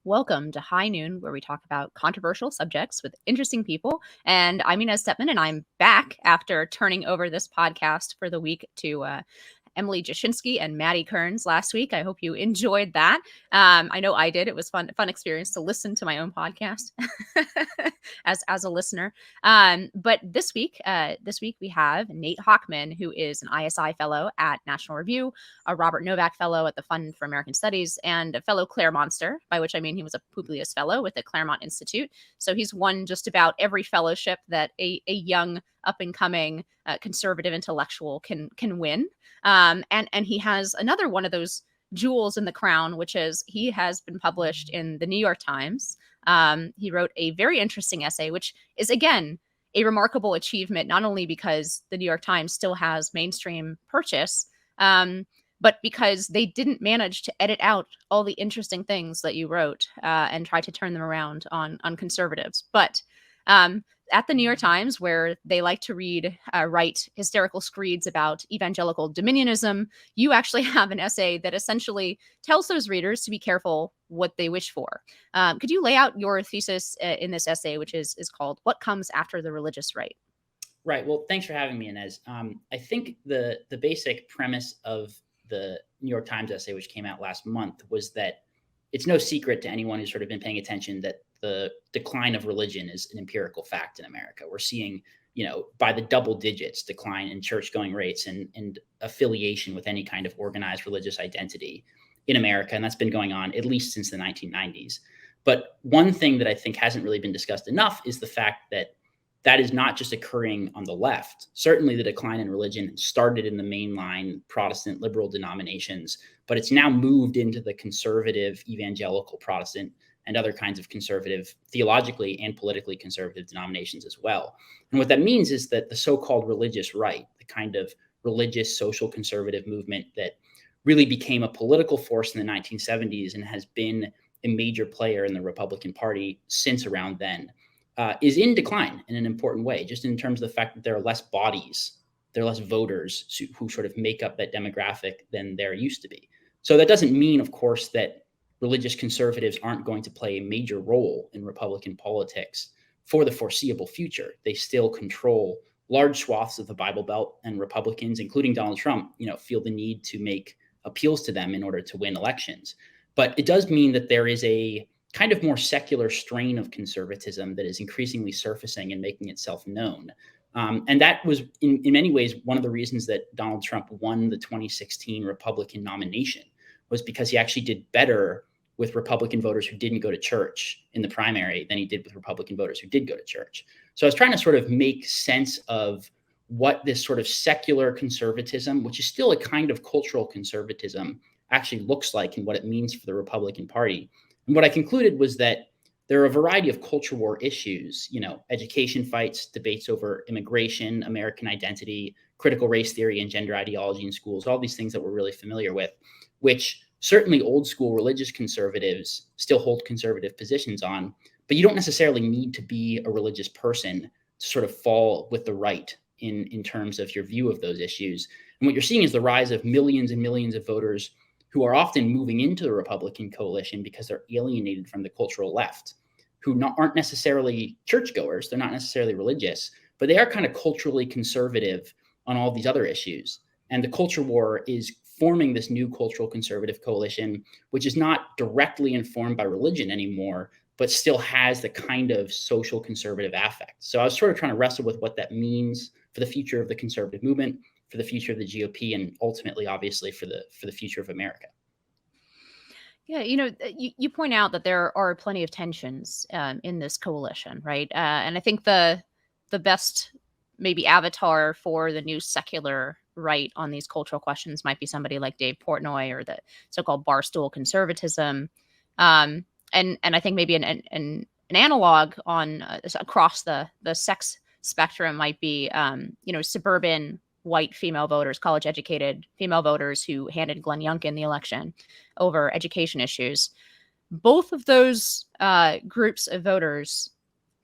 Welcome to High Noon, where we talk about controversial subjects with interesting people. And I'm Inez Stepman, and I'm back after turning over this podcast for the week to Emily Jashinsky and Maddie Kearns last week. I hope you enjoyed that. I know I did. It was fun experience to listen to my own podcast as a listener. But this week we have Nate Hochman, who is an ISI fellow at National Review, a Robert Novak fellow at the Fund for American Studies, and a fellow Claremonster, by which I mean he was a Publius fellow with the Claremont Institute. So he's won just about every fellowship that a young up-and-coming conservative intellectual can win. And he has another one of those jewels in the crown, which is he has been published in the New York Times. He wrote a very interesting essay, which is, again, a remarkable achievement, not only because the New York Times still has mainstream purchase, but because they didn't manage to edit out all the interesting things that you wrote and try to turn them around on conservatives. But at the New York Times, where they like to write hysterical screeds about evangelical dominionism, you actually have an essay that essentially tells those readers to be careful what they wish for. Could you lay out your thesis in this essay, which is called "What Comes After the Religious Right"? Right. Well, thanks for having me, Inez. I think the basic premise of the New York Times essay, which came out last month, was that it's no secret to anyone who's sort of been paying attention that the decline of religion is an empirical fact in America. We're seeing, by the double digits decline in church-going rates and affiliation with any kind of organized religious identity in America. And that's been going on at least since the 1990s. But one thing that I think hasn't really been discussed enough is the fact that that is not just occurring on the left. Certainly the decline in religion started in the mainline Protestant liberal denominations, but it's now moved into the conservative evangelical Protestant and other kinds of conservative, theologically and politically conservative denominations as well. And what that means is that the so-called religious right, the kind of religious social conservative movement that really became a political force in the 1970s and has been a major player in the Republican Party since around then, is in decline in an important way, just in terms of the fact that there are less bodies, there are less voters who sort of make up that demographic than there used to be. So that doesn't mean, of course, that religious conservatives aren't going to play a major role in Republican politics for the foreseeable future. They still control large swaths of the Bible Belt, and Republicans, including Donald Trump, feel the need to make appeals to them in order to win elections. But it does mean that there is a kind of more secular strain of conservatism that is increasingly surfacing and making itself known. And that was, in many ways, one of the reasons that Donald Trump won the 2016 Republican nomination, was because he actually did better with Republican voters who didn't go to church in the primary than he did with Republican voters who did go to church. So I was trying to sort of make sense of what this sort of secular conservatism, which is still a kind of cultural conservatism, actually looks like and what it means for the Republican Party. And what I concluded was that there are a variety of culture war issues, education fights, debates over immigration, American identity, critical race theory and gender ideology in schools, all these things that we're really familiar with, which certainly old school religious conservatives still hold conservative positions on, but you don't necessarily need to be a religious person to sort of fall with the right in terms of your view of those issues. And what you're seeing is the rise of millions and millions of voters who are often moving into the Republican coalition because they're alienated from the cultural left, who aren't necessarily churchgoers, they're not necessarily religious, but they are kind of culturally conservative on all these other issues. And the culture war is forming this new cultural conservative coalition, which is not directly informed by religion anymore, but still has the kind of social conservative affect. So I was sort of trying to wrestle with what that means for the future of the conservative movement, for the future of the GOP, and ultimately, obviously, for the future of America. Yeah, you point out that there are plenty of tensions in this coalition, right? And I think the best maybe avatar for the new secular right on these cultural questions might be somebody like Dave Portnoy, or the so-called barstool conservatism. And I think maybe an analog on across the sex spectrum might be suburban white female voters, college-educated female voters who handed Glenn Youngkin the election over education issues. Both of those groups of voters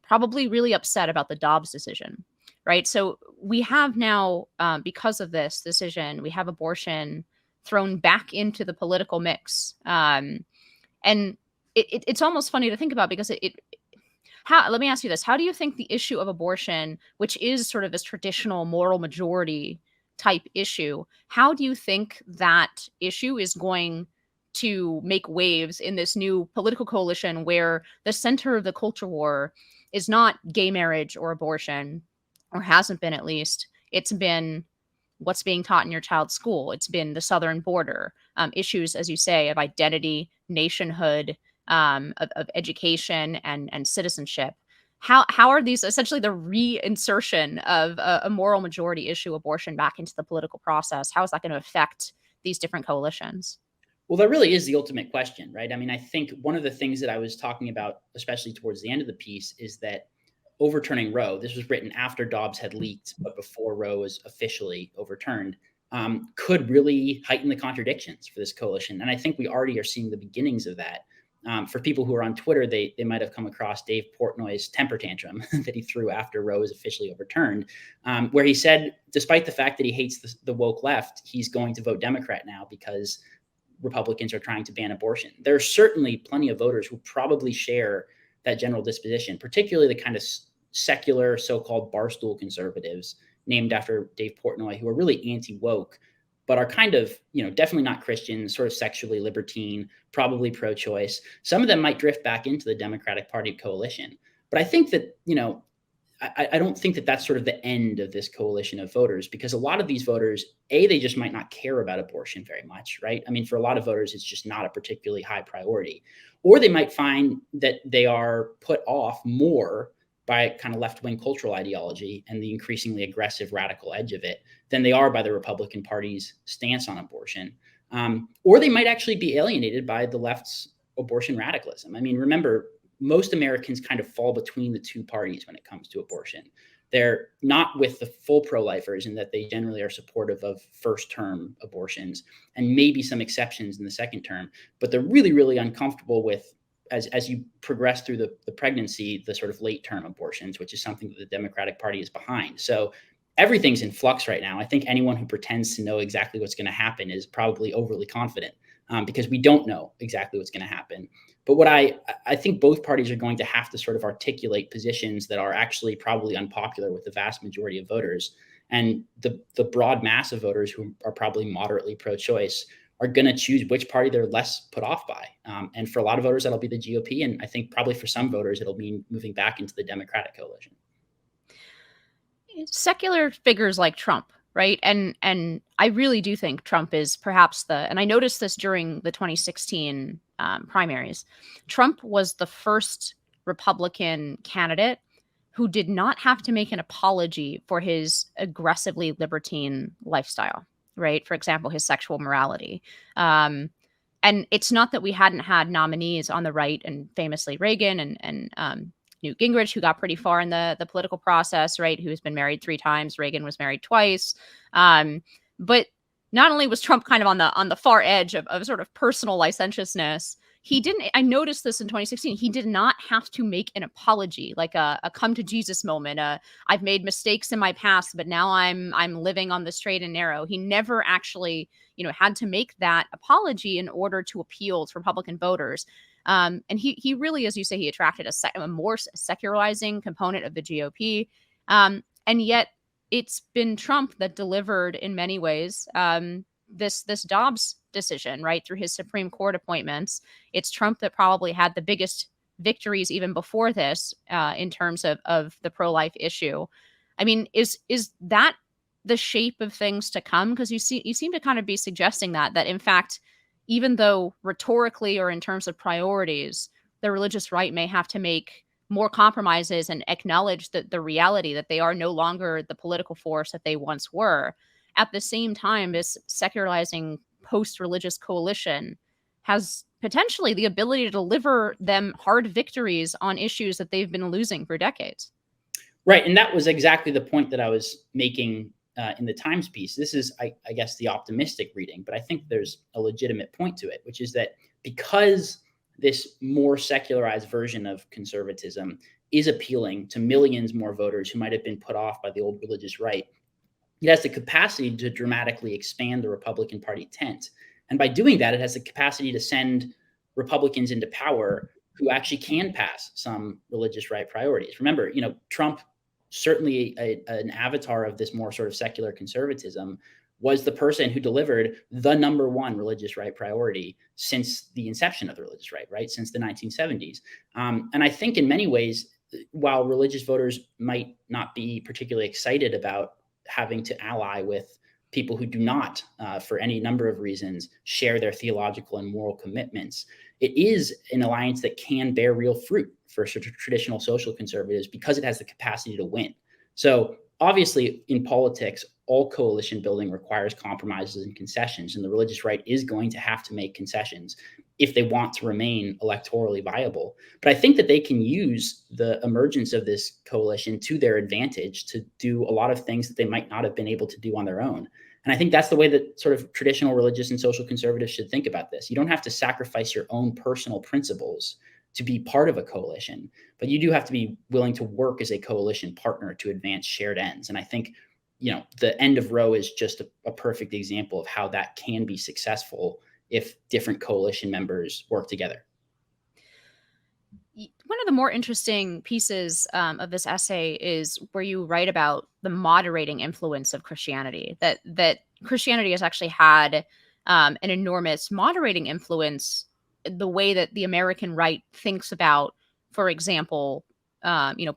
probably really upset about the Dobbs decision, right? So we have now, because of this decision, we have abortion thrown back into the political mix. And it's almost funny to think about because let me ask you this. How do you think the issue of abortion, which is sort of this traditional moral majority type issue, how do you think that issue is going to make waves in this new political coalition where the center of the culture war is not gay marriage or abortion, or hasn't been at least? It's been what's being taught in your child's school. It's been the southern border, issues, as you say, of identity, nationhood, of education and citizenship. How are these essentially the reinsertion of a moral majority issue, abortion, back into the political process? How is that going to affect these different coalitions? Well, that really is the ultimate question, right? I mean, I think one of the things that I was talking about, especially towards the end of the piece, is that overturning Roe, this was written after Dobbs had leaked, but before Roe was officially overturned, could really heighten the contradictions for this coalition. And I think we already are seeing the beginnings of that. For people who are on Twitter, they might have come across Dave Portnoy's temper tantrum that he threw after Roe was officially overturned, where he said, despite the fact that he hates the woke left, he's going to vote Democrat now because Republicans are trying to ban abortion. There are certainly plenty of voters who probably share that general disposition, particularly the kind of secular so-called barstool conservatives named after Dave Portnoy, who are really anti-woke, but are kind of, definitely not Christian, sort of sexually libertine, probably pro-choice. Some of them might drift back into the Democratic Party coalition. But I think that, I don't think that that's sort of the end of this coalition of voters, because a lot of these voters, they just might not care about abortion very much, right? I mean, for a lot of voters, it's just not a particularly high priority. Or they might find that they are put off more by kind of left-wing cultural ideology and the increasingly aggressive radical edge of it than they are by the Republican Party's stance on abortion. Or they might actually be alienated by the left's abortion radicalism. I mean, remember, most Americans kind of fall between the two parties when it comes to abortion. They're not with the full pro-lifers in that they generally are supportive of first-term abortions and maybe some exceptions in the second term, but they're really, really uncomfortable with, as you progress through the pregnancy, the sort of late-term abortions, which is something that the Democratic Party is behind. So everything's in flux right now. I think anyone who pretends to know exactly what's going to happen is probably overly confident, because we don't know exactly what's going to happen. But what I think both parties are going to have to sort of articulate positions that are actually probably unpopular with the vast majority of voters. And the broad mass of voters who are probably moderately pro-choice are going to choose which party they're less put off by. And for a lot of voters, that'll be the GOP. And I think probably for some voters, it'll mean moving back into the Democratic coalition. Secular figures like Trump, right? And I really do think Trump is perhaps and I noticed this during the 2016 primaries. Trump was the first Republican candidate who did not have to make an apology for his aggressively libertine lifestyle, right? For example, his sexual morality. And it's not that we hadn't had nominees on the right, and famously Reagan and Newt Gingrich, who got pretty far in the political process, right? Who's been married 3 times. Reagan was married twice. But not only was Trump kind of on the far edge of sort of personal licentiousness, I noticed this in 2016, he did not have to make an apology, like a come to Jesus moment. I've made mistakes in my past, but now I'm living on the straight and narrow. He never actually, had to make that apology in order to appeal to Republican voters. And he really, as you say, he attracted a more secularizing component of the GOP. And yet it's been Trump that delivered in many ways this Dobbs decision, right, through his Supreme Court appointments. It's Trump that probably had the biggest victories even before this in terms of the pro-life issue. I mean, is that the shape of things to come? Because you seem to kind of be suggesting that in fact, even though rhetorically or in terms of priorities, the religious right may have to make more compromises and acknowledge the reality that they are no longer the political force that they once were. At the same time, this secularizing post-religious coalition has potentially the ability to deliver them hard victories on issues that they've been losing for decades. Right. And that was exactly the point that I was making in the Times piece. This is, I guess, the optimistic reading, but I think there's a legitimate point to it, which is that because this more secularized version of conservatism is appealing to millions more voters who might have been put off by the old religious right, it has the capacity to dramatically expand the Republican Party tent. And by doing that, it has the capacity to send Republicans into power who actually can pass some religious right priorities. Remember, Trump, certainly an avatar of this more sort of secular conservatism, was the person who delivered the number one religious right priority since the inception of the religious right, since the 1970s. And I think in many ways, while religious voters might not be particularly excited about having to ally with people who do not, for any number of reasons, share their theological and moral commitments, it is an alliance that can bear real fruit for traditional social conservatives because it has the capacity to win. So obviously, in politics, all coalition building requires compromises and concessions, and the religious right is going to have to make concessions if they want to remain electorally viable. But I think that they can use the emergence of this coalition to their advantage to do a lot of things that they might not have been able to do on their own. And I think that's the way that sort of traditional religious and social conservatives should think about this. You don't have to sacrifice your own personal principles to be part of a coalition, but you do have to be willing to work as a coalition partner to advance shared ends. And I think, the end of Roe is just a perfect example of how that can be successful if different coalition members work together. One of the more interesting pieces of this essay is where you write about the moderating influence of Christianity, that Christianity has actually had an enormous moderating influence the way that the American right thinks about, for example,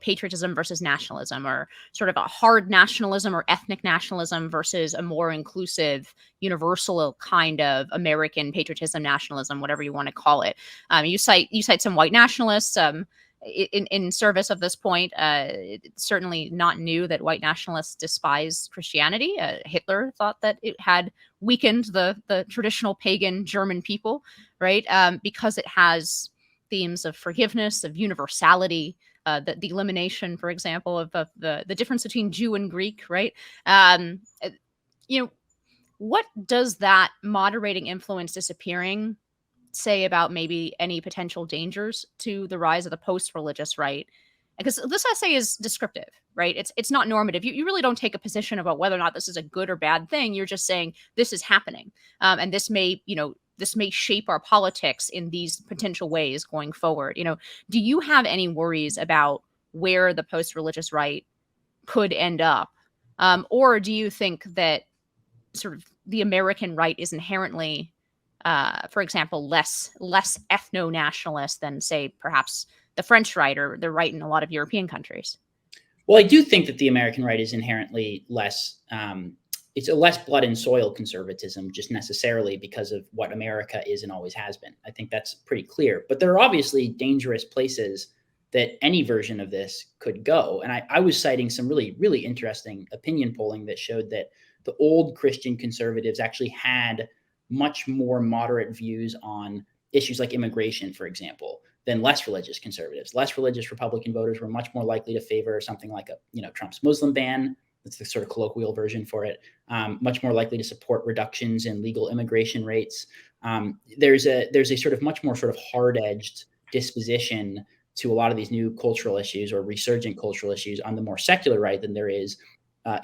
patriotism versus nationalism, or sort of a hard nationalism or ethnic nationalism versus a more inclusive, universal kind of American patriotism, nationalism, whatever you want to call it. You cite some white nationalists in service of this point. It's certainly not new that white nationalists despise Christianity. Hitler thought that it had weakened the traditional pagan German people, right? Because it has themes of forgiveness, of universality, the elimination, for example, of the difference between Jew and Greek, right? What does that moderating influence disappearing say about maybe any potential dangers to the rise of the post-religious right? Because this essay is descriptive, right? It's not normative. You really don't take a position about whether or not this is a good or bad thing. You're just saying this is happening, and this may shape our politics in these potential ways going forward. Do you have any worries about where the post-religious right could end up, or do you think that sort of the American right is inherently, for example, less ethno-nationalist than, say, perhaps the French right or the right in a lot of European countries? Well, I do think that the American right is inherently less. It's a less blood and soil conservatism, just necessarily because of what America is and always has been. I think that's pretty clear. But there are obviously dangerous places that any version of this could go. And I was citing some really, really interesting opinion polling that showed that the old Christian conservatives actually had much more moderate views on issues like immigration, for example, than less religious conservatives. Less religious Republican voters were much more likely to favor something like Trump's Muslim ban. That's the sort of colloquial version for it. Much more likely to support reductions in legal immigration rates. There's a sort of much more sort of hard-edged disposition to a lot of these new cultural issues or resurgent cultural issues on the more secular right than there is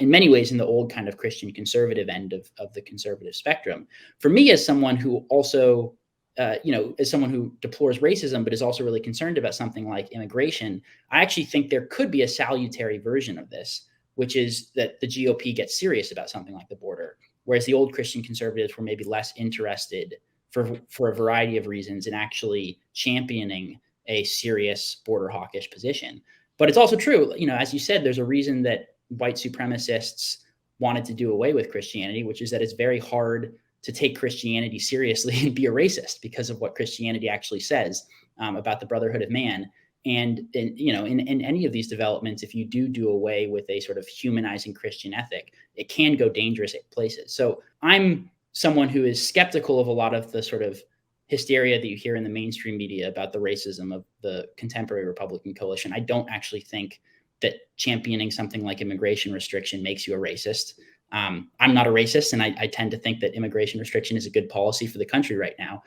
in many ways in the old kind of Christian conservative end of the conservative spectrum. For me, as someone who also, as someone who deplores racism, but is also really concerned about something like immigration, I actually think there could be a salutary version of this, which is that the GOP gets serious about something like the border, whereas the old Christian conservatives were maybe less interested for a variety of reasons in actually championing a serious border hawkish position. But it's also true, as you said, there's a reason that white supremacists wanted to do away with Christianity, which is that it's very hard to take Christianity seriously and be a racist because of what Christianity actually says about the brotherhood of man. And in any of these developments, if you do away with a sort of humanizing Christian ethic, it can go dangerous places. So I'm someone who is skeptical of a lot of the sort of hysteria that you hear in the mainstream media about the racism of the contemporary Republican coalition. I don't actually think that championing something like immigration restriction makes you a racist. I'm not a racist, and I tend to think that immigration restriction is a good policy for the country right now.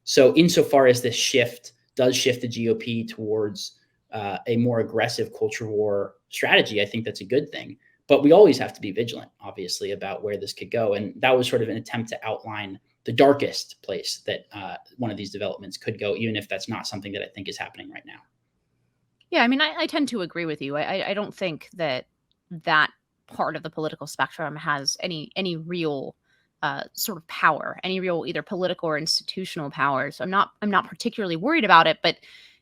So insofar as this does shift the GOP towards a more aggressive culture war strategy, I think that's a good thing. But we always have to be vigilant, obviously, about where this could go. And that was sort of an attempt to outline darkest place that one of these developments could go, even if that's not something that I think is happening right now. Yeah, I mean, I tend to agree with you. I don't think that that part of the political spectrum has any real sort of power, any real either political or institutional power. So I'm not particularly worried about it. But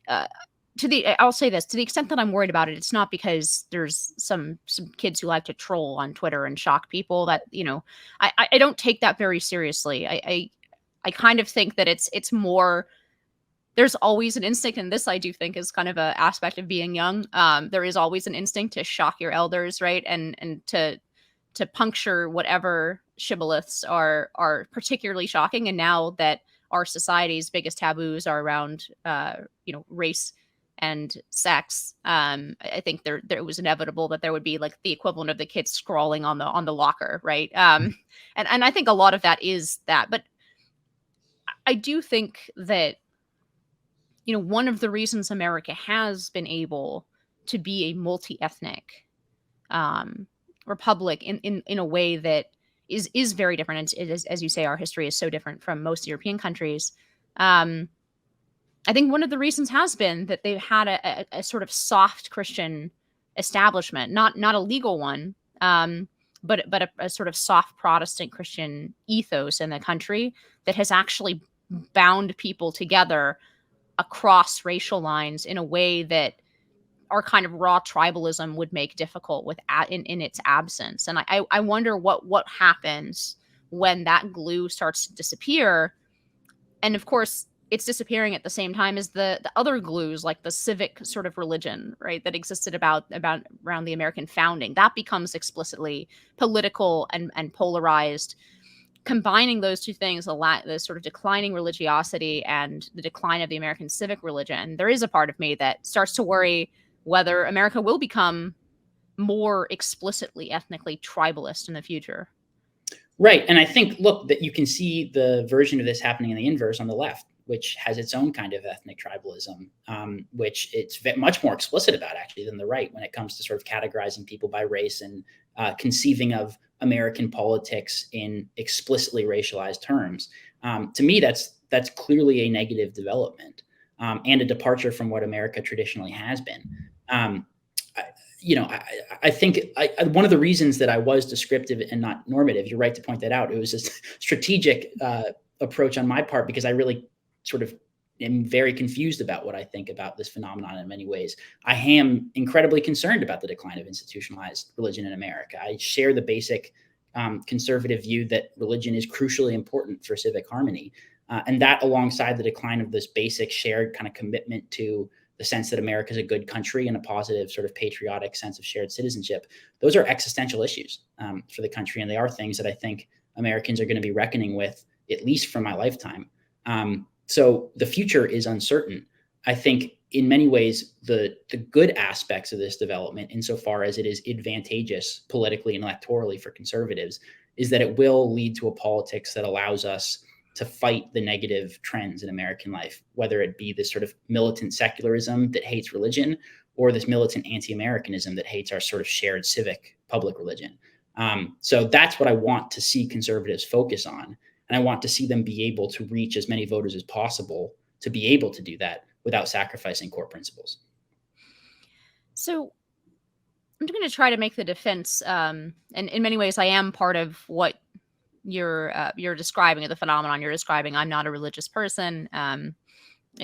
uh, I'll say this, to the extent that I'm worried about it, it's not because there's some kids who like to troll on Twitter and shock people. That, you know, I don't take that very seriously. I kind of think that it's more, there's always an instinct, and this I do think is kind of a aspect of being young. There is always an instinct to shock your elders, right, and to puncture whatever shibboleths are particularly shocking. And now that our society's biggest taboos are around, race and sex, I think there was inevitable that there would be like the equivalent of the kids scrawling on the locker, right? And I think a lot of that is that, but I do think that, you know, one of the reasons America has been able to be a multi-ethnic republic in a way that is very different. And it is, as you say, our history is so different from most European countries. I think one of the reasons has been that they've had a sort of soft Christian establishment, not a legal one, but a sort of soft Protestant Christian ethos in the country that has actually bound people together across racial lines in a way that our kind of raw tribalism would make difficult in its absence. And I wonder what happens when that glue starts to disappear. And of course, it's disappearing at the same time as the other glues, like the civic sort of religion, right, that existed about around the American founding. That becomes explicitly political and polarized. Combining those two things, the sort of declining religiosity and the decline of the American civic religion, there is a part of me that starts to worry whether America will become more explicitly ethnically tribalist in the future. Right. And I think, look, that you can see the version of this happening in the inverse on the left, which has its own kind of ethnic tribalism, which it's much more explicit about, actually, than the right when it comes to sort of categorizing people by race and conceiving of American politics in explicitly racialized terms. To me, that's clearly a negative development and a departure from what America traditionally has been. I think one of the reasons that I was descriptive and not normative, you're right to point that out, it was a strategic approach on my part, because I really sort of am very confused about what I think about this phenomenon in many ways. I am incredibly concerned about the decline of institutionalized religion in America. I share the basic conservative view that religion is crucially important for civic harmony. And that, alongside the decline of this basic shared kind of commitment to the sense that America is a good country and a positive sort of patriotic sense of shared citizenship, those are existential issues for the country. And they are things that I think Americans are going to be reckoning with, at least for my lifetime. So the future is uncertain. I think in many ways, the good aspects of this development, insofar as it is advantageous politically and electorally for conservatives, is that it will lead to a politics that allows us to fight the negative trends in American life, whether it be this sort of militant secularism that hates religion, or this militant anti-Americanism that hates our sort of shared civic public religion. So that's what I want to see conservatives focus on. And I want to see them be able to reach as many voters as possible to be able to do that without sacrificing core principles. So I'm going to try to make the defense, and in many ways I am part of what you're describing, the phenomenon you're describing. I'm not a religious person. I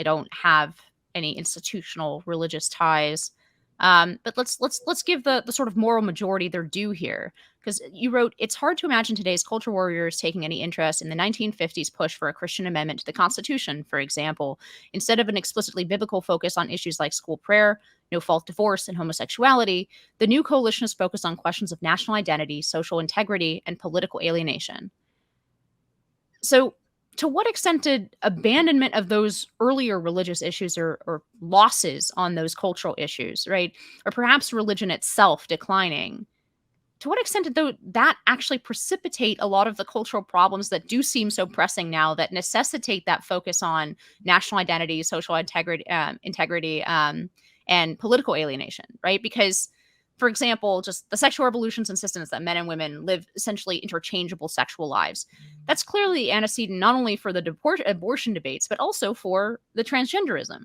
don't have any institutional religious ties. But let's give the sort of moral majority their due here. Because you wrote, it's hard to imagine today's culture warriors taking any interest in the 1950s push for a Christian amendment to the Constitution, for example, instead of an explicitly biblical focus on issues like school prayer, no-fault divorce, and homosexuality. The new coalition is focused on questions of national identity, social integrity, and political alienation. So to what extent did abandonment of those earlier religious issues or losses on those cultural issues, right, or perhaps religion itself declining, to what extent did that actually precipitate a lot of the cultural problems that do seem so pressing now, that necessitate that focus on national identity, social integrity, and political alienation, right? Because for example, just the sexual revolution's insistence that men and women live essentially interchangeable sexual lives. That's clearly antecedent not only for the abortion debates, but also for the transgenderism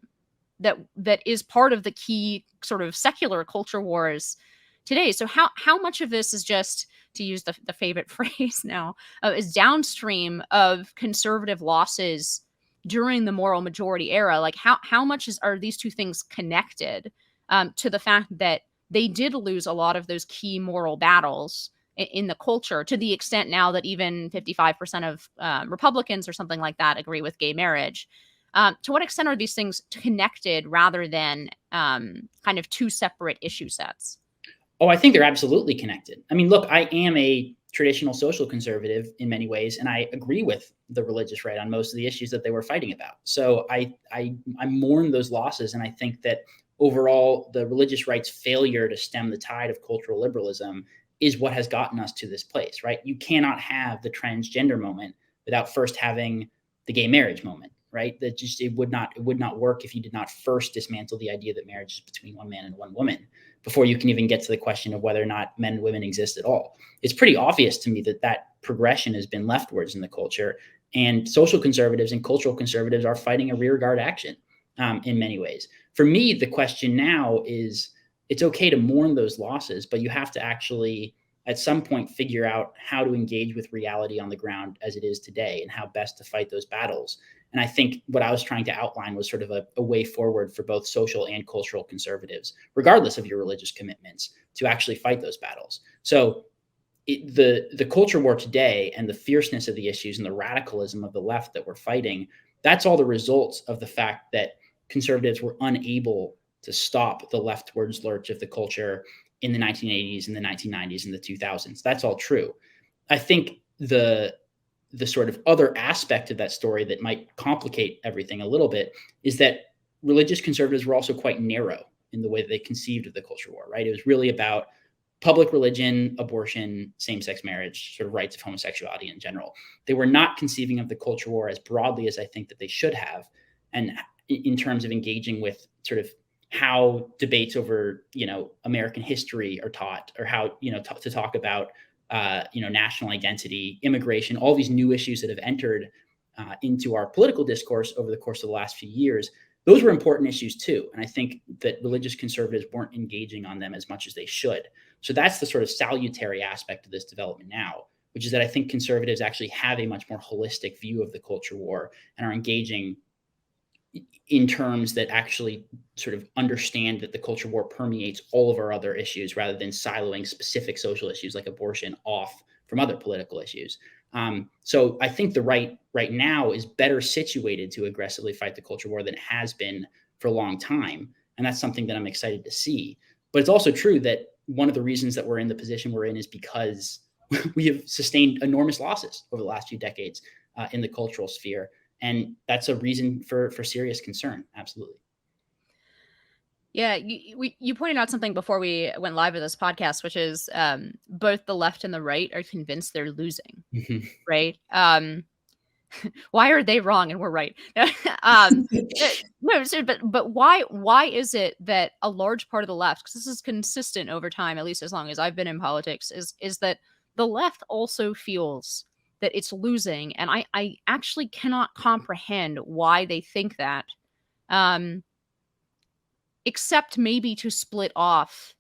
that is part of the key sort of secular culture wars today. So how much of this is just, to use the favorite phrase now, is downstream of conservative losses during the moral majority era? Like how much are these two things connected to the fact that they did lose a lot of those key moral battles in the culture, to the extent now that even 55% of Republicans or something like that agree with gay marriage. To what extent are these things connected rather than kind of two separate issue sets? Oh, I think they're absolutely connected. I mean, look, I am a traditional social conservative in many ways, and I agree with the religious right on most of the issues that they were fighting about. So I mourn those losses, and I think that overall the religious right's failure to stem the tide of cultural liberalism is what has gotten us to this place, right? You cannot have the transgender moment without first having the gay marriage moment, right? That just it would not work if you did not first dismantle the idea that marriage is between one man and one woman before you can even get to the question of whether or not men and women exist at all. It's pretty obvious to me that that progression has been leftwards in the culture, and social conservatives and cultural conservatives are fighting a rearguard action in many ways. For me, the question now is, it's okay to mourn those losses, but you have to actually at some point figure out how to engage with reality on the ground as it is today and how best to fight those battles. And I think what I was trying to outline was sort of a way forward for both social and cultural conservatives, regardless of your religious commitments, to actually fight those battles. So the culture war today and the fierceness of the issues and the radicalism of the left that we're fighting, that's all the results of the fact that conservatives were unable to stop the leftwards lurch of the culture in the 1980s and the 1990s and the 2000s. That's all true. I think the sort of other aspect of that story that might complicate everything a little bit is that religious conservatives were also quite narrow in the way that they conceived of the culture war, right? It was really about public religion, abortion, same-sex marriage, sort of rights of homosexuality in general. They were not conceiving of the culture war as broadly as I think that they should have, and in terms of engaging with sort of how debates over, American history are taught, or how, to talk about, national identity, immigration, all these new issues that have entered into our political discourse over the course of the last few years. Those were important issues too. And I think that religious conservatives weren't engaging on them as much as they should. So that's the sort of salutary aspect of this development now, which is that I think conservatives actually have a much more holistic view of the culture war and are engaging in terms that actually sort of understand that the culture war permeates all of our other issues, rather than siloing specific social issues like abortion off from other political issues. So I think the right now is better situated to aggressively fight the culture war than it has been for a long time. And that's something that I'm excited to see. But it's also true that one of the reasons that we're in the position we're in is because we have sustained enormous losses over the last few decades in the cultural sphere. And that's a reason for serious concern. Absolutely. Yeah, you pointed out something before we went live with this podcast, which is both the left and the right are convinced they're losing, right? Why are they wrong and we're right? No, but why is it that a large part of the left, because this is consistent over time, at least as long as I've been in politics, is that the left also feels that it's losing, and I actually cannot comprehend why they think that. Except maybe to split off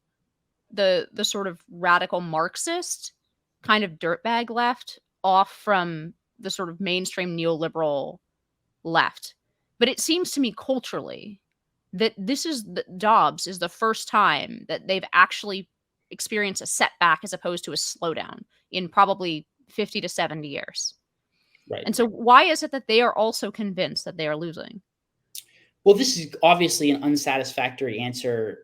the sort of radical Marxist kind of dirtbag left off from the sort of mainstream neoliberal left. But it seems to me culturally that Dobbs is the first time that they've actually experienced a setback as opposed to a slowdown in probably 50 to 70 years. Right. And so why is it that they are also convinced that they are losing? Well, this is obviously an unsatisfactory answer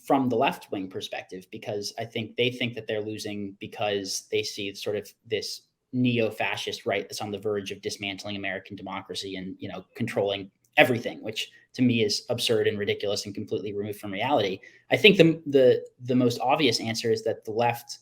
from the left-wing perspective, because I think they think that they're losing because they see sort of this neo-fascist right that's on the verge of dismantling American democracy and, controlling everything, which to me is absurd and ridiculous and completely removed from reality. I think the most obvious answer is that the left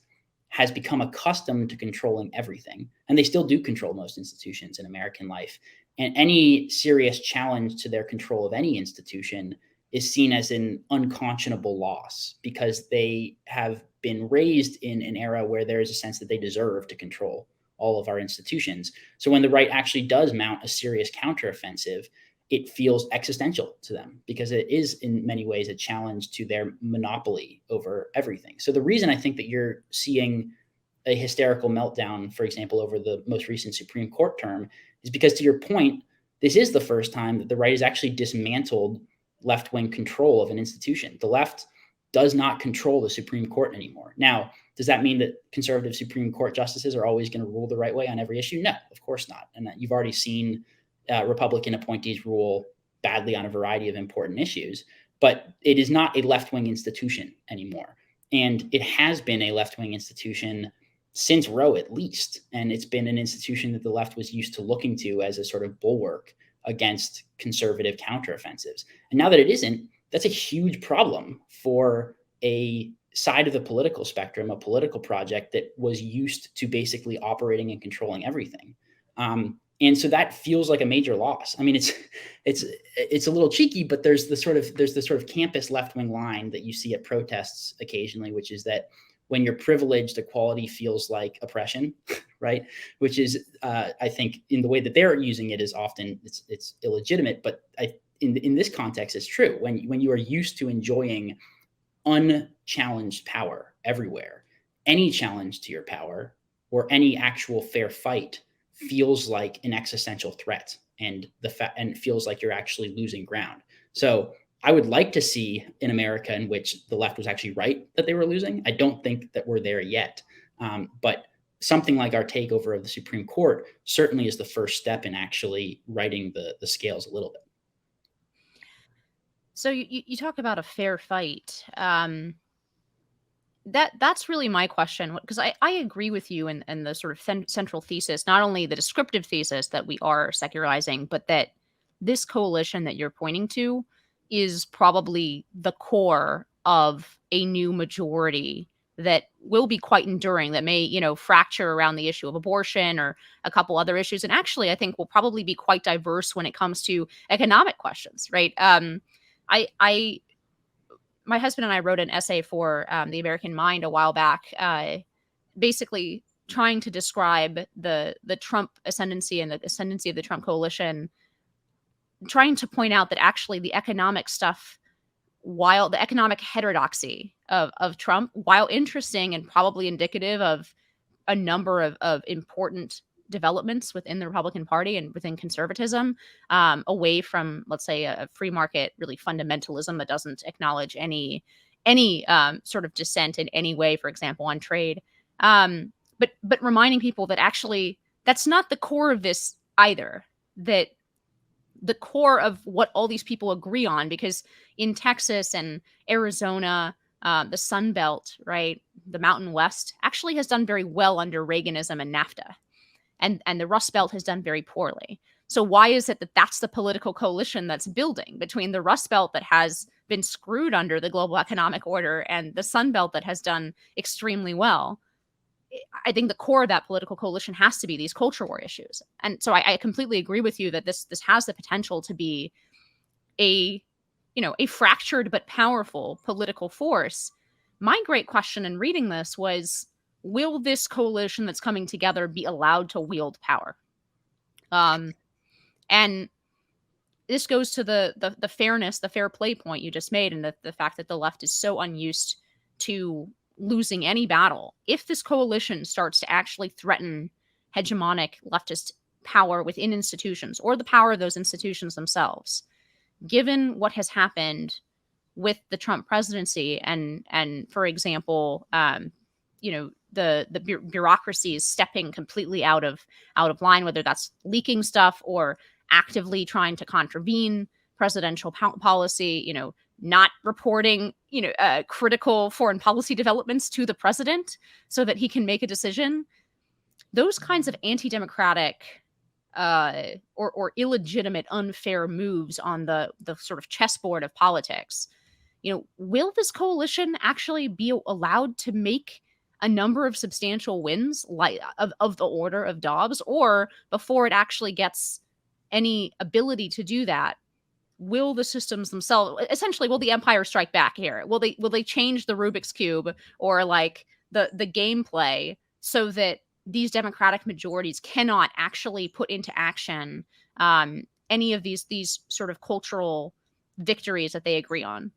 has become accustomed to controlling everything, and they still do control most institutions in American life. And any serious challenge to their control of any institution is seen as an unconscionable loss because they have been raised in an era where there is a sense that they deserve to control all of our institutions. So when the right actually does mount a serious counteroffensive, it feels existential to them because it is in many ways a challenge to their monopoly over everything. So the reason I think that you're seeing a hysterical meltdown, for example, over the most recent Supreme Court term, is because, to your point, this is the first time that the right has actually dismantled left-wing control of an institution. The left does not control the Supreme Court anymore. Now, does that mean that conservative Supreme Court justices are always going to rule the right way on every issue? No, of course not. And you've already seen Republican appointees rule badly on a variety of important issues, but it is not a left-wing institution anymore. And it has been a left-wing institution since Roe, at least. And it's been an institution that the left was used to looking to as a sort of bulwark against conservative counteroffensives. And now that it isn't, that's a huge problem for a side of the political spectrum, a political project that was used to basically operating and controlling everything. And so that feels like a major loss. I mean, it's a little cheeky, but there's the sort of campus left-wing line that you see at protests occasionally, which is that when you're privileged, equality feels like oppression, right? Which is, I think, in the way that they're using it, is often it's illegitimate. But in this context, it's true. When you are used to enjoying unchallenged power everywhere, any challenge to your power or any actual fair fight feels like an existential threat, and feels like you're actually losing ground. So I would like to see an America in which the left was actually right that they were losing. I don't think that we're there yet. But something like our takeover of the Supreme Court certainly is the first step in actually righting the scales a little bit. So you talk about a fair fight. That's really my question, because I agree with you in the sort of central thesis, not only the descriptive thesis that we are secularizing, but that this coalition that you're pointing to is probably the core of a new majority that will be quite enduring, that may, fracture around the issue of abortion or a couple other issues. And actually, I think will probably be quite diverse when it comes to economic questions, right? My husband and I wrote an essay for the American Mind a while back, basically trying to describe the Trump ascendancy and the ascendancy of the Trump coalition, trying to point out that actually the economic stuff, while the economic heterodoxy of Trump, while interesting and probably indicative of a number of important developments within the Republican Party and within conservatism, away from, let's say, a free market, really fundamentalism that doesn't acknowledge any sort of dissent in any way, for example, on trade. But reminding people that actually that's not the core of this either. That the core of what all these people agree on, because in Texas and Arizona, the Sun Belt, right, the Mountain West, actually has done very well under Reaganism and NAFTA. And the Rust Belt has done very poorly. So why is it that that's the political coalition that's building between the Rust Belt that has been screwed under the global economic order and the Sun Belt that has done extremely well? I think the core of that political coalition has to be these culture war issues. And so I completely agree with you that this has the potential to be a fractured but powerful political force. My great question in reading this was, will this coalition that's coming together be allowed to wield power? And this goes to the fairness, the fair play point you just made, and the fact that the left is so unused to losing any battle. If this coalition starts to actually threaten hegemonic leftist power within institutions, or the power of those institutions themselves, given what has happened with the Trump presidency and for example, the bureaucracies stepping completely out of line, whether that's leaking stuff or actively trying to contravene presidential policy, not reporting, critical foreign policy developments to the president so that he can make a decision. Those kinds of anti-democratic or illegitimate, unfair moves on the sort of chessboard of politics, will this coalition actually be allowed to make a number of substantial wins like of the order of Dobbs, or before it actually gets any ability to do that, will the systems themselves, essentially, will the empire strike back here? Will they change the Rubik's Cube or like the gameplay so that these democratic majorities cannot actually put into action any of these sort of cultural victories that they agree on?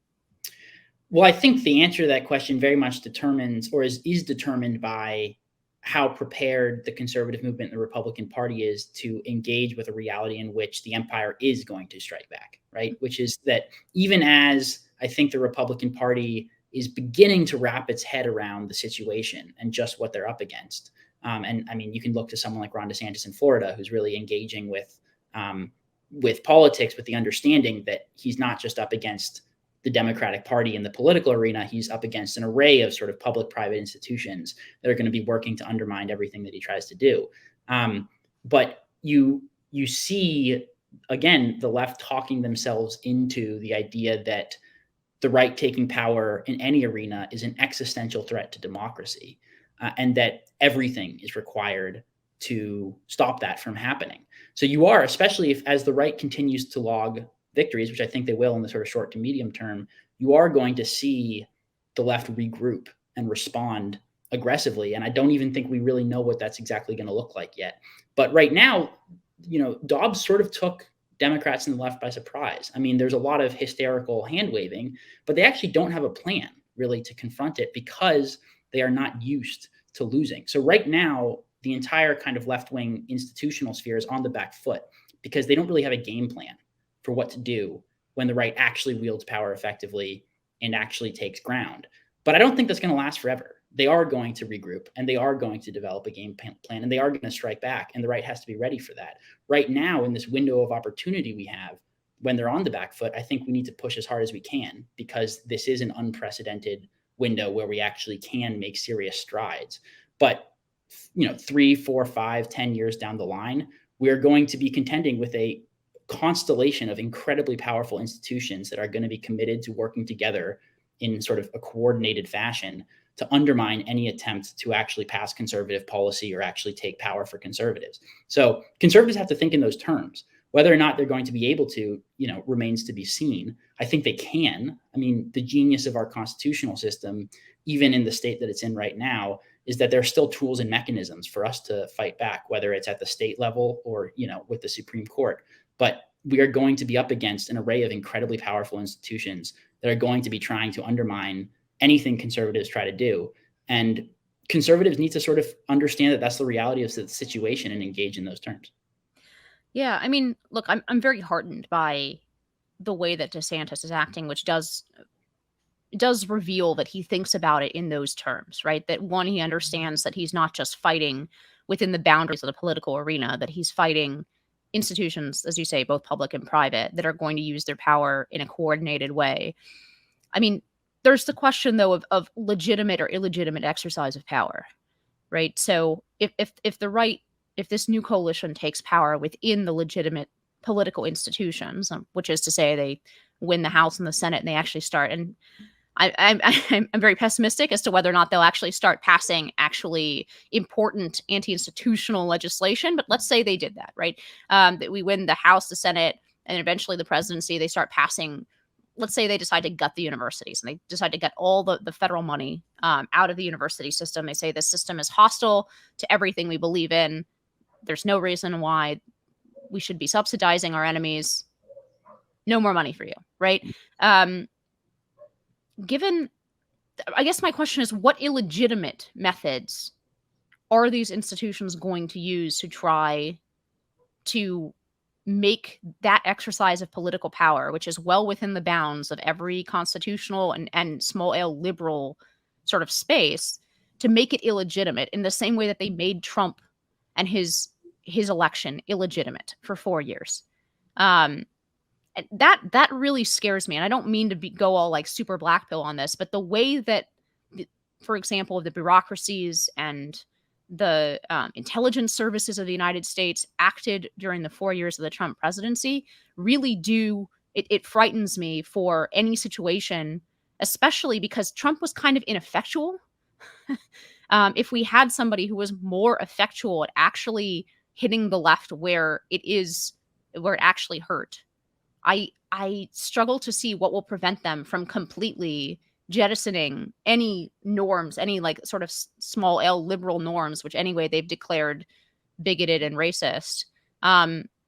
Well, I think the answer to that question very much determines, or is determined by how prepared the conservative movement and the Republican Party is to engage with a reality in which the empire is going to strike back, right? Which is that even as I think the Republican Party is beginning to wrap its head around the situation and just what they're up against. And I mean, you can look to someone like Ron DeSantis in Florida, who's really engaging with politics, with the understanding that he's not just up against the Democratic Party in the political arena. He's up against an array of sort of public-private institutions that are going to be working to undermine everything that he tries to do. But you see, again, the left talking themselves into the idea that the right taking power in any arena is an existential threat to democracy, and that everything is required to stop that from happening. So you are, especially if as the right continues to log victories, which I think they will in the sort of short to medium term, you are going to see the left regroup and respond aggressively. And I don't even think we really know what that's exactly going to look like yet. But right now, Dobbs sort of took Democrats and the left by surprise. I mean, there's a lot of hysterical hand waving, but they actually don't have a plan really to confront it because they are not used to losing. So right now, the entire kind of left-wing institutional sphere is on the back foot because they don't really have a game plan for what to do when the right actually wields power effectively and actually takes ground. But I don't think that's going to last forever. They are going to regroup and they are going to develop a game plan and they are going to strike back, and the right has to be ready for that. Right now, in this window of opportunity we have, when they're on the back foot, I think we need to push as hard as we can because this is an unprecedented window where we actually can make serious strides. But 3, 4, 5, 10 years down the line, we are going to be contending with a constellation of incredibly powerful institutions that are going to be committed to working together in sort of a coordinated fashion to undermine any attempt to actually pass conservative policy or actually take power for conservatives. So conservatives have to think in those terms. Whether or not they're going to be able to, remains to be seen. I think they can. I mean, the genius of our constitutional system, even in the state that it's in right now, is that there are still tools and mechanisms for us to fight back, whether it's at the state level or, with the Supreme Court. But we are going to be up against an array of incredibly powerful institutions that are going to be trying to undermine anything conservatives try to do. And conservatives need to sort of understand that that's the reality of the situation and engage in those terms. Yeah, I mean, look, I'm very heartened by the way that DeSantis is acting, which does reveal that he thinks about it in those terms, right? That one, he understands that he's not just fighting within the boundaries of the political arena, that he's fighting institutions, as you say, both public and private, that are going to use their power in a coordinated way. I mean, there's the question, though, of legitimate or illegitimate exercise of power, right? So if this new coalition takes power within the legitimate political institutions, which is to say they win the House and the Senate and they actually start, and I'm very pessimistic as to whether or not they'll actually start passing actually important anti-institutional legislation. But let's say they did that, right? That we win the House, the Senate, and eventually the presidency. They start passing. Let's say they decide to gut the universities and they decide to get all the federal money out of the university system. They say this system is hostile to everything we believe in. There's no reason why we should be subsidizing our enemies. No more money for you, right? I guess my question is, what illegitimate methods are these institutions going to use to try to make that exercise of political power, which is well within the bounds of every constitutional and small L liberal sort of space, to make it illegitimate in the same way that they made Trump and his election illegitimate for 4 years? That really scares me. And I don't mean to go all like super black pill on this, but the way that, for example, the bureaucracies and the intelligence services of the United States acted during the 4 years of the Trump presidency really it frightens me for any situation, especially because Trump was kind of ineffectual. If we had somebody who was more effectual at actually hitting the left where it actually hurt, I struggle to see what will prevent them from completely jettisoning any norms, any like sort of small L liberal norms, which anyway they've declared bigoted and racist,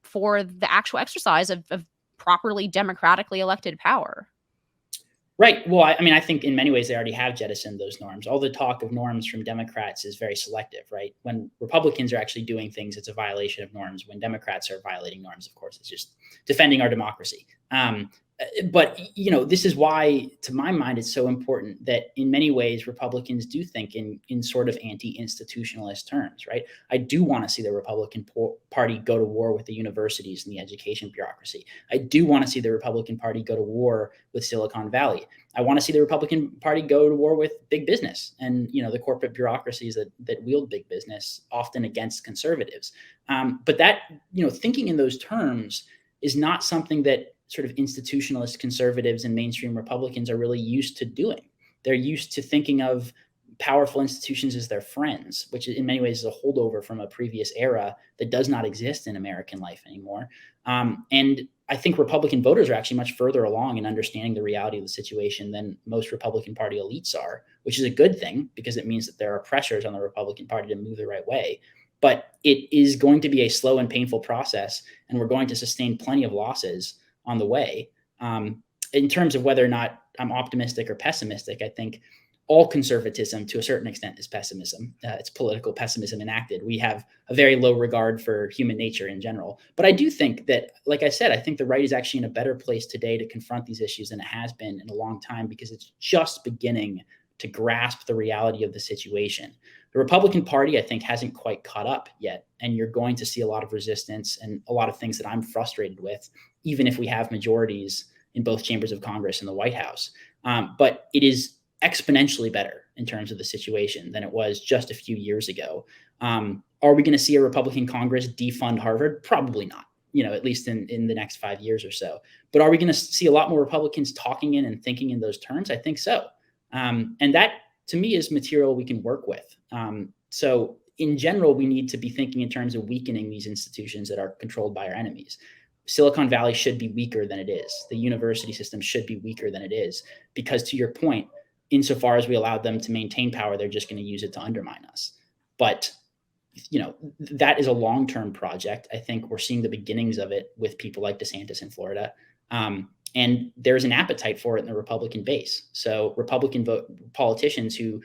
for the actual exercise of properly democratically elected power. Right. Well, I mean, I think in many ways they already have jettisoned those norms. All the talk of norms from Democrats is very selective, right? When Republicans are actually doing things, it's a violation of norms. When Democrats are violating norms, of course, it's just defending our democracy. But this is why, to my mind, it's so important that in many ways Republicans do think in sort of anti-institutionalist terms, right? I do want to see the Republican Party go to war with the universities and the education bureaucracy. I do want to see the Republican Party go to war with Silicon Valley. I want to see the Republican Party go to war with big business and the corporate bureaucracies that wield big business, often against conservatives. But that thinking in those terms is not something that sort of institutionalist conservatives and mainstream Republicans are really used to doing. They're used to thinking of powerful institutions as their friends, which in many ways is a holdover from a previous era that does not exist in American life anymore. And I think Republican voters are actually much further along in understanding the reality of the situation than most Republican Party elites are, which is a good thing because it means that there are pressures on the Republican Party to move the right way. But it is going to be a slow and painful process, and we're going to sustain plenty of losses on the way. In terms of whether or not I'm optimistic or pessimistic, I think all conservatism to a certain extent is pessimism. It's political pessimism enacted. We have a very low regard for human nature in general. But I do think that, like I said, I think the right is actually in a better place today to confront these issues than it has been in a long time because it's just beginning to grasp the reality of the situation. The Republican Party, I think, hasn't quite caught up yet. And you're going to see a lot of resistance and a lot of things that I'm frustrated with, even if we have majorities in both chambers of Congress and the White House. But it is exponentially better in terms of the situation than it was just a few years ago. Are we going to see a Republican Congress defund Harvard? Probably not, at least in the next 5 years or so. But are we going to see a lot more Republicans talking in and thinking in those terms? I think so. And that, to me, is material we can work with. So in general, we need to be thinking in terms of weakening these institutions that are controlled by our enemies. Silicon Valley should be weaker than it is. The university system should be weaker than it is, because to your point, insofar as we allow them to maintain power, they're just going to use it to undermine us. But, that is a long-term project. I think we're seeing the beginnings of it with people like DeSantis in Florida. And there's an appetite for it in the Republican base. So Republican politicians who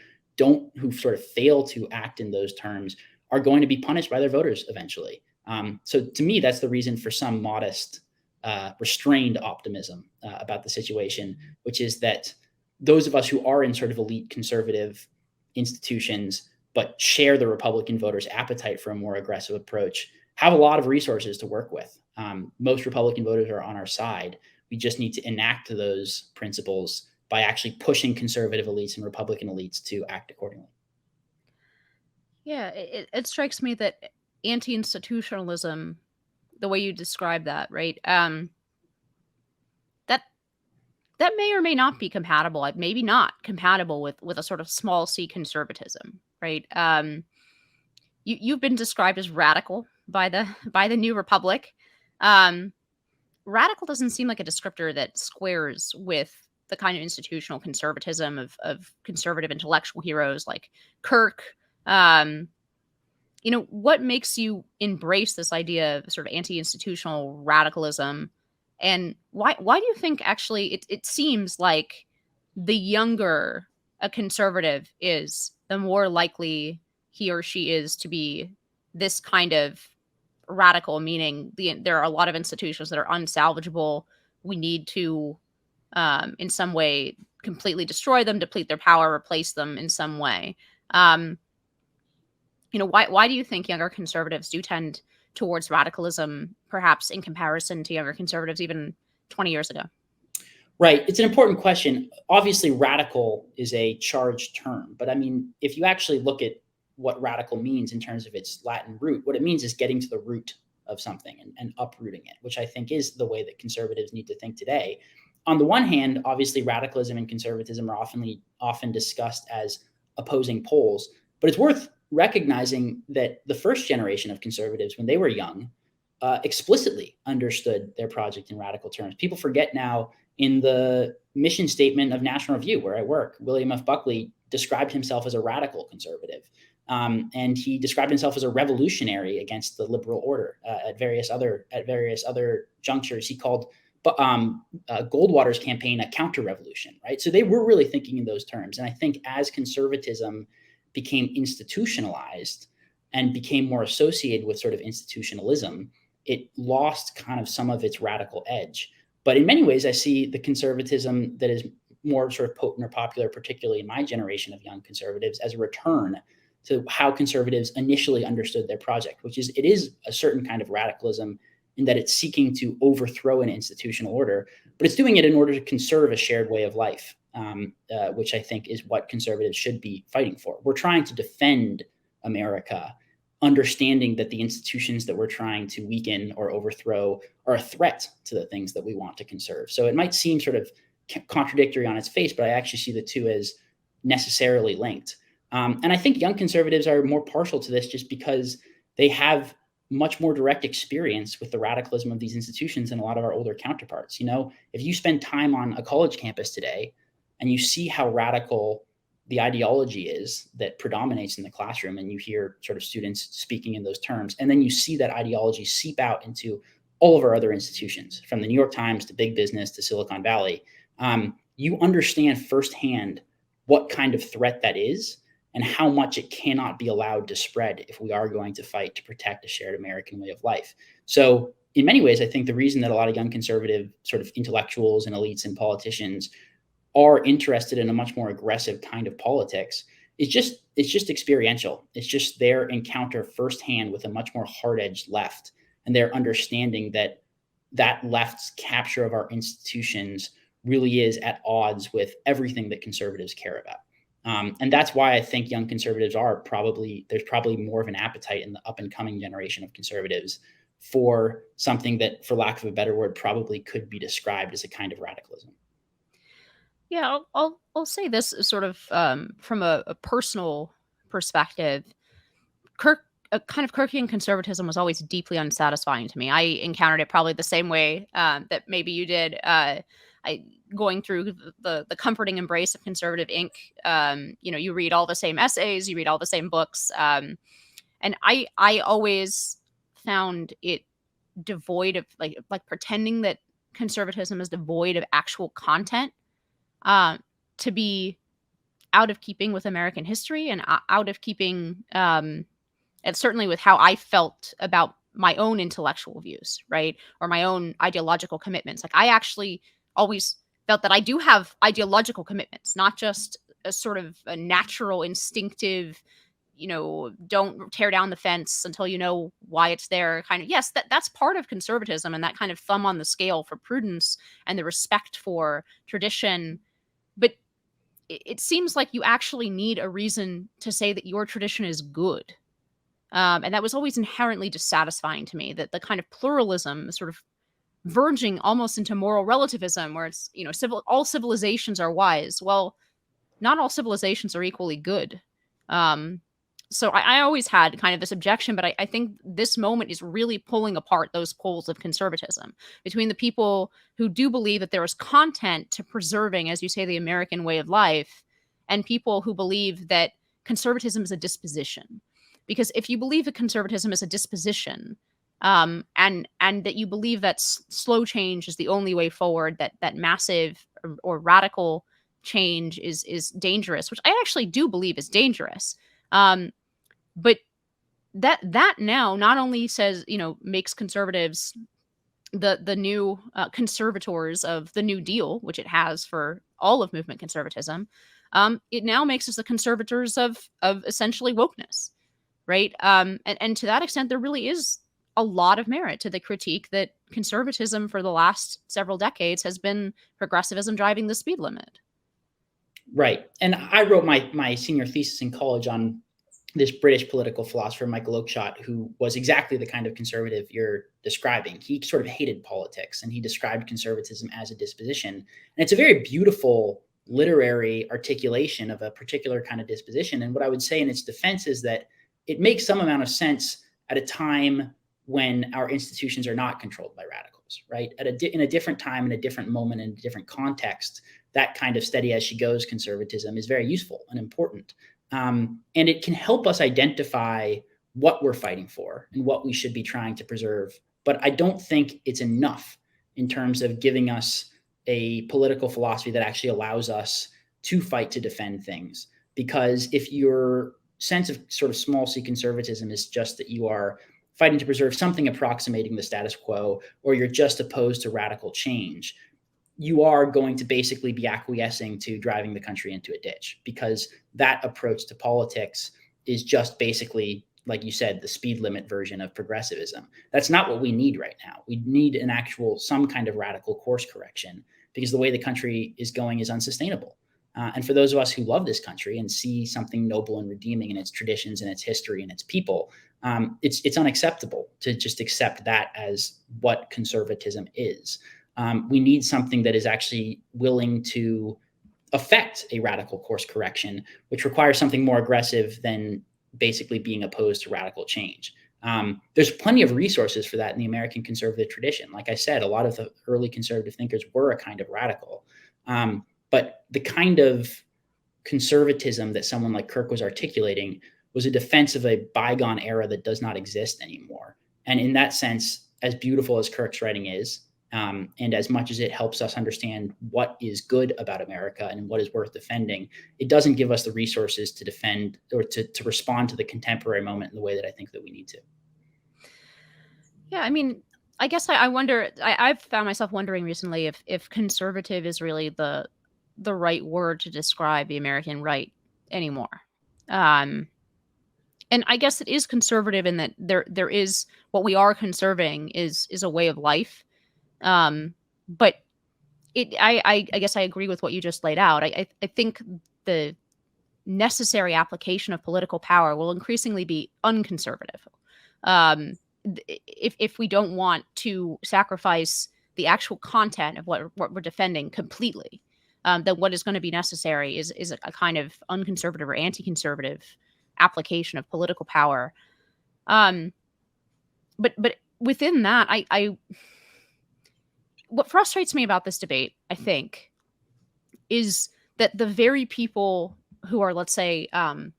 sort of fail to act in those terms are going to be punished by their voters eventually. So to me, that's the reason for some modest, restrained optimism about the situation, which is that those of us who are in sort of elite conservative institutions, but share the Republican voters' appetite for a more aggressive approach, have a lot of resources to work with. Most Republican voters are on our side. We just need to enact those principles by actually pushing conservative elites and Republican elites to act accordingly. Yeah, it strikes me that anti-institutionalism, the way you describe that, right? That may or may not be compatible. Maybe not compatible with a sort of small c conservatism, right? You've been described as radical by the New Republic. Radical doesn't seem like a descriptor that squares with the kind of institutional conservatism of conservative intellectual heroes like Kirk. What makes you embrace this idea of sort of anti-institutional radicalism? And why do you think actually it seems like the younger a conservative is, the more likely he or she is to be this kind of radical, meaning there are a lot of institutions that are unsalvageable. We need to, in some way, completely destroy them, deplete their power, replace them in some way. Why do you think younger conservatives do tend towards radicalism, perhaps in comparison to younger conservatives even 20 years ago? Right. It's an important question. Obviously, radical is a charged term, but I mean, if you actually look at what radical means in terms of its Latin root, what it means is getting to the root of something and uprooting it, which I think is the way that conservatives need to think today. On the one hand, obviously, radicalism and conservatism are often discussed as opposing poles, but it's worth recognizing that the first generation of conservatives, when they were young, explicitly understood their project in radical terms. People forget now, in the mission statement of National Review, where I work, William F. Buckley described himself as a radical conservative. And he described himself as a revolutionary against the liberal order at various other junctures. He called Goldwater's campaign a counter-revolution, right? So they were really thinking in those terms. And I think as conservatism became institutionalized and became more associated with sort of institutionalism, it lost kind of some of its radical edge. But in many ways, I see the conservatism that is more sort of potent or popular, particularly in my generation of young conservatives, as a return to how conservatives initially understood their project, which is, it is a certain kind of radicalism in that it's seeking to overthrow an institutional order, but it's doing it in order to conserve a shared way of life, which I think is what conservatives should be fighting for. We're trying to defend America, understanding that the institutions that we're trying to weaken or overthrow are a threat to the things that we want to conserve. So it might seem sort of contradictory on its face, but I actually see the two as necessarily linked. And I think young conservatives are more partial to this just because they have much more direct experience with the radicalism of these institutions than a lot of our older counterparts. You know, if you spend time on a college campus today and you see how radical the ideology is that predominates in the classroom, and you hear sort of students speaking in those terms, and then you see that ideology seep out into all of our other institutions, from the New York Times to big business to Silicon Valley, you understand firsthand what kind of threat that is and how much it cannot be allowed to spread if we are going to fight to protect a shared American way of life. So in many ways, I think the reason that a lot of young conservative sort of intellectuals and elites and politicians are interested in a much more aggressive kind of politics is it's just experiential. It's just their encounter firsthand with a much more hard-edged left, and their understanding that that left's capture of our institutions really is at odds with everything that conservatives care about. And that's why I think young conservatives there's probably more of an appetite in the up and coming generation of conservatives for something that, for lack of a better word, probably could be described as a kind of radicalism. Yeah, I'll say this sort of from a personal perspective. Kind of Kirkian conservatism was always deeply unsatisfying to me. I encountered it probably the same way that maybe you did. Going through the comforting embrace of conservative ink. You read all the same essays, you read all the same books, and I always found it devoid of like pretending that conservatism is devoid of actual content to be out of keeping with American history and out of keeping, and certainly with how I felt about my own intellectual views, right? Or my own ideological commitments. Like, I actually always felt that I do have ideological commitments, not just a sort of a natural, instinctive, don't tear down the fence until you know why it's there kind of. Yes, that's part of conservatism, and that kind of thumb on the scale for prudence and the respect for tradition. But it seems like you actually need a reason to say that your tradition is good. And that was always inherently dissatisfying to me, that the kind of pluralism sort of verging almost into moral relativism, where it's, all civilizations are wise. Well, not all civilizations are equally good. So I always had kind of this objection, but I think this moment is really pulling apart those poles of conservatism between the people who do believe that there is content to preserving, as you say, the American way of life, and people who believe that conservatism is a disposition. Because if you believe that conservatism is a disposition, and that you believe that slow change is the only way forward, that massive or radical change is dangerous, which I actually do believe is dangerous. But that now not only says, makes conservatives the new conservators of the New Deal, which it has for all of movement conservatism. It now makes us the conservators of essentially wokeness, right? And to that extent, there really is a lot of merit to the critique that conservatism for the last several decades has been progressivism driving the speed limit. Right. And I wrote my senior thesis in college on this British political philosopher, Michael Oakeshott, who was exactly the kind of conservative you're describing. He sort of hated politics, and he described conservatism as a disposition. And it's a very beautiful literary articulation of a particular kind of disposition. And what I would say in its defense is that it makes some amount of sense at a time when our institutions are not controlled by radicals, right? In a different time, in a different moment, in a different context, that kind of steady as she goes conservatism is very useful and important. And it can help us identify what we're fighting for and what we should be trying to preserve. But I don't think it's enough in terms of giving us a political philosophy that actually allows us to fight to defend things. Because if your sense of sort of small c conservatism is just that you are fighting to preserve something approximating the status quo, or you're just opposed to radical change, you are going to basically be acquiescing to driving the country into a ditch, because that approach to politics is just basically, like you said, the speed limit version of progressivism. That's not what we need right now. We need an actual, some kind of radical course correction, because the way the country is going is unsustainable. And for those of us who love this country and see something noble and redeeming in its traditions and its history and its people, it's unacceptable to just accept that as what conservatism is. We need something that is actually willing to affect a radical course correction, which requires something more aggressive than basically being opposed to radical change. There's plenty of resources for that in the American conservative tradition. Like I said, a lot of the early conservative thinkers were a kind of radical. But the kind of conservatism that someone like Kirk was articulating was a defense of a bygone era that does not exist anymore. And in that sense, as beautiful as Kirk's writing is, and as much as it helps us understand what is good about America and what is worth defending, it doesn't give us the resources to defend or to respond to the contemporary moment in the way that I think that we need to. Yeah, I mean, I guess I wonder. I've found myself wondering recently if conservative is really the right word to describe the American right anymore. And I guess it is conservative in that there is what we are conserving is a way of life. But I guess I agree with what you just laid out. I think the necessary application of political power will increasingly be unconservative. If we don't want to sacrifice the actual content of what we're defending completely, then what is going to be necessary is a kind of unconservative or anti-conservative application of political power. But within that, I what frustrates me about this debate, I think, is that the very people who are, let's say, kind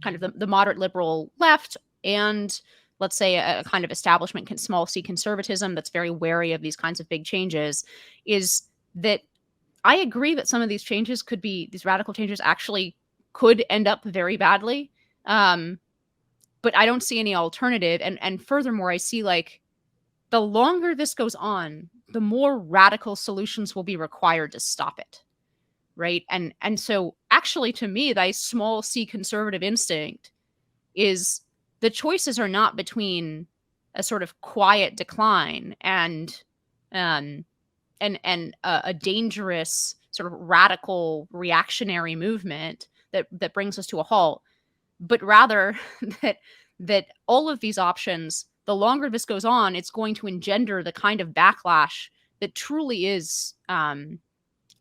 of the moderate liberal left, and let's say a kind of establishment small c conservatism that's very wary of these kinds of big changes, is that I agree that some of these changes could be, these radical changes actually could end up very badly. But I don't see any alternative. And furthermore, I see like the longer this goes on, the more radical solutions will be required to stop it. Right. And so actually, to me, thy small c conservative instinct is the choices are not between a sort of quiet decline and a dangerous sort of radical reactionary movement that brings us to a halt, but rather that all of these options, the longer this goes on, it's going to engender the kind of backlash that truly is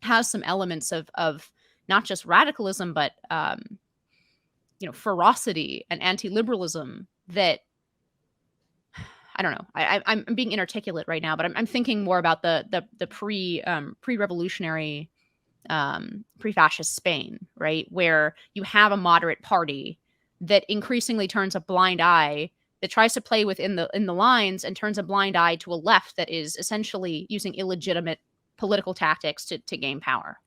has some elements of not just radicalism, but ferocity and anti-liberalism that I don't know. I'm being inarticulate right now, but I'm thinking more about the pre-revolutionary, pre-fascist Spain, right, where you have a moderate party that increasingly turns a blind eye, that tries to play within the lines and turns a blind eye to a left that is essentially using illegitimate political tactics to gain power.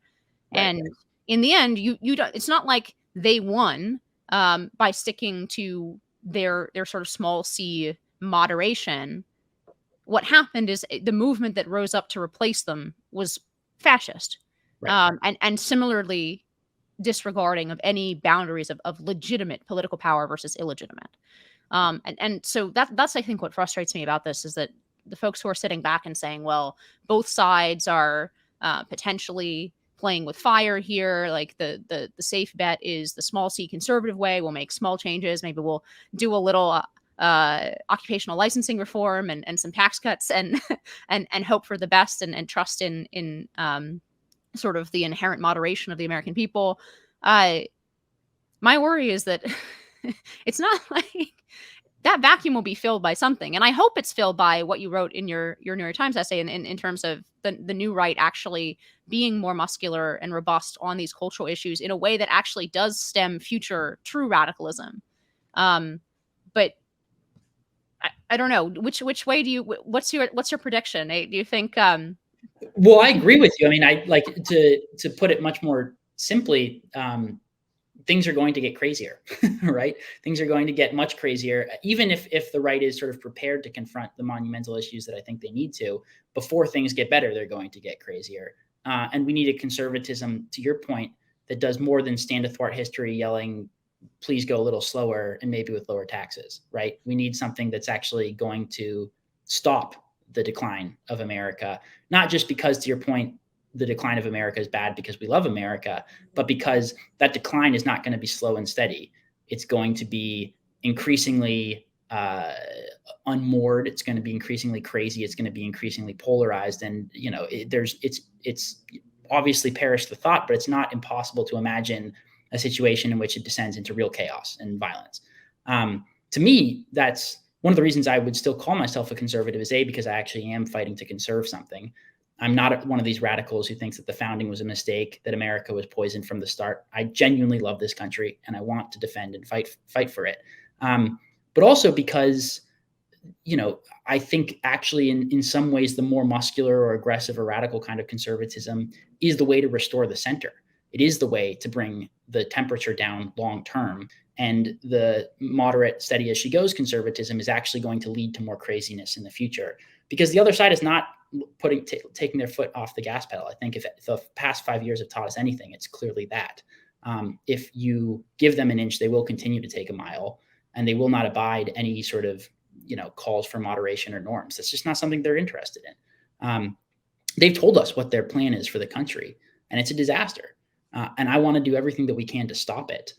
Right. And in the end, you don't. It's not like they won by sticking to their sort of small c moderation. What happened is the movement that rose up to replace them was fascist, right. And similarly disregarding of any boundaries of legitimate political power versus illegitimate. And so that's I think what frustrates me about this is that the folks who are sitting back and saying, well, both sides are potentially playing with fire here. Like the safe bet is the small c conservative way. We'll make small changes. Maybe we'll do a little occupational licensing reform and some tax cuts and hope for the best and trust in sort of the inherent moderation of the American people. My worry is that it's not like that vacuum will be filled by something. And I hope it's filled by what you wrote in your New York Times essay in terms of the new right actually being more muscular and robust on these cultural issues in a way that actually does stem future true radicalism. But I don't know which way do you, what's your prediction, Nate? Do you think, Well, I agree with you. I mean, I like to put it much more simply. Things are going to get crazier, right? Things are going to get much crazier, even if the right is sort of prepared to confront the monumental issues that I think they need to. Before things get better, they're going to get crazier. And we need a conservatism, to your point, that does more than stand athwart history yelling, please go a little slower and maybe with lower taxes, right? We need something that's actually going to stop the decline of America, not just because, to your point, the decline of America is bad because we love America, but because that decline is not going to be slow and steady. It's going to be increasingly unmoored. It's going to be increasingly crazy. It's going to be increasingly polarized. And, you know, it's obviously perished the thought, but it's not impossible to imagine a situation in which it descends into real chaos and violence. To me, that's one of the reasons I would still call myself a conservative is because I actually am fighting to conserve something. I'm not one of these radicals who thinks that the founding was a mistake, that America was poisoned from the start. I genuinely love this country and I want to defend and fight for it. But also because, you know, I think actually in some ways, the more muscular or aggressive or radical kind of conservatism is the way to restore the center. It is the way to bring the temperature down long term. And the moderate, steady as she goes conservatism is actually going to lead to more craziness in the future, because the other side is not taking their foot off the gas pedal. I think if the past 5 years have taught us anything, it's clearly that. If you give them an inch, they will continue to take a mile, and they will not abide any sort of, you know, calls for moderation or norms. That's just not something they're interested in. They've told us what their plan is for the country, and it's a disaster. And I want to do everything that we can to stop it.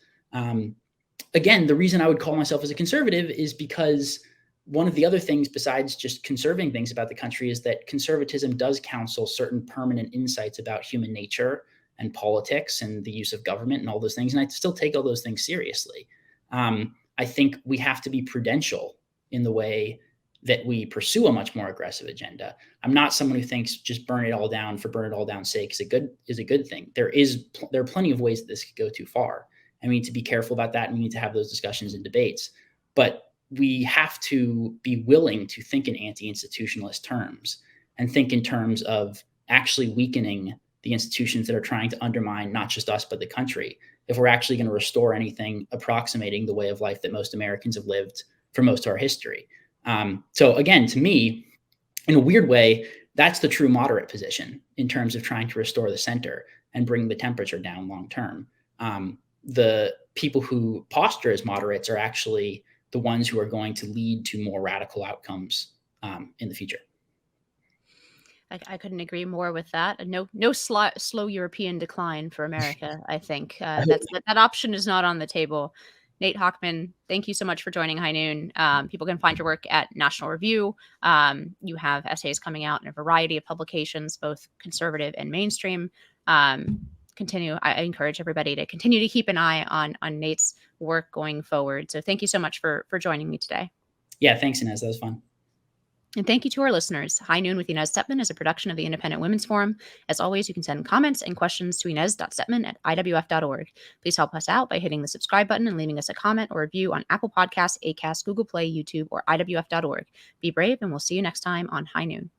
Again, the reason I would call myself as a conservative is because one of the other things besides just conserving things about the country is that conservatism does counsel certain permanent insights about human nature and politics and the use of government and all those things. And I still take all those things seriously. I think we have to be prudential in the way that we pursue a much more aggressive agenda. I'm not someone who thinks just burn it all down for burn it all down's sake is a good thing. There are plenty of ways that this could go too far, and we need to be careful about that. And we need to have those discussions and debates, but we have to be willing to think in anti-institutionalist terms and think in terms of actually weakening the institutions that are trying to undermine not just us, but the country, if we're actually going to restore anything approximating the way of life that most Americans have lived for most of our history. So again, to me, in a weird way, that's the true moderate position in terms of trying to restore the center and bring the temperature down long term. The people who posture as moderates are actually the ones who are going to lead to more radical outcomes in the future. I couldn't agree more with that. No slow European decline for America. I think that option is not on the table. Nate Hochman, thank you so much for joining High Noon. People can find your work at National Review. You have essays coming out in a variety of publications, both conservative and mainstream. I encourage everybody to continue to keep an eye on Nate's work going forward. So thank you so much for joining me today. Yeah, thanks, Inez. That was fun. And thank you to our listeners. High Noon with Inez Stepman is a production of the Independent Women's Forum. As always, you can send comments and questions to inez.stepman@iwf.org. Please help us out by hitting the subscribe button and leaving us a comment or review on Apple Podcasts, Acast, Google Play, YouTube, or iwf.org. Be brave, and we'll see you next time on High Noon.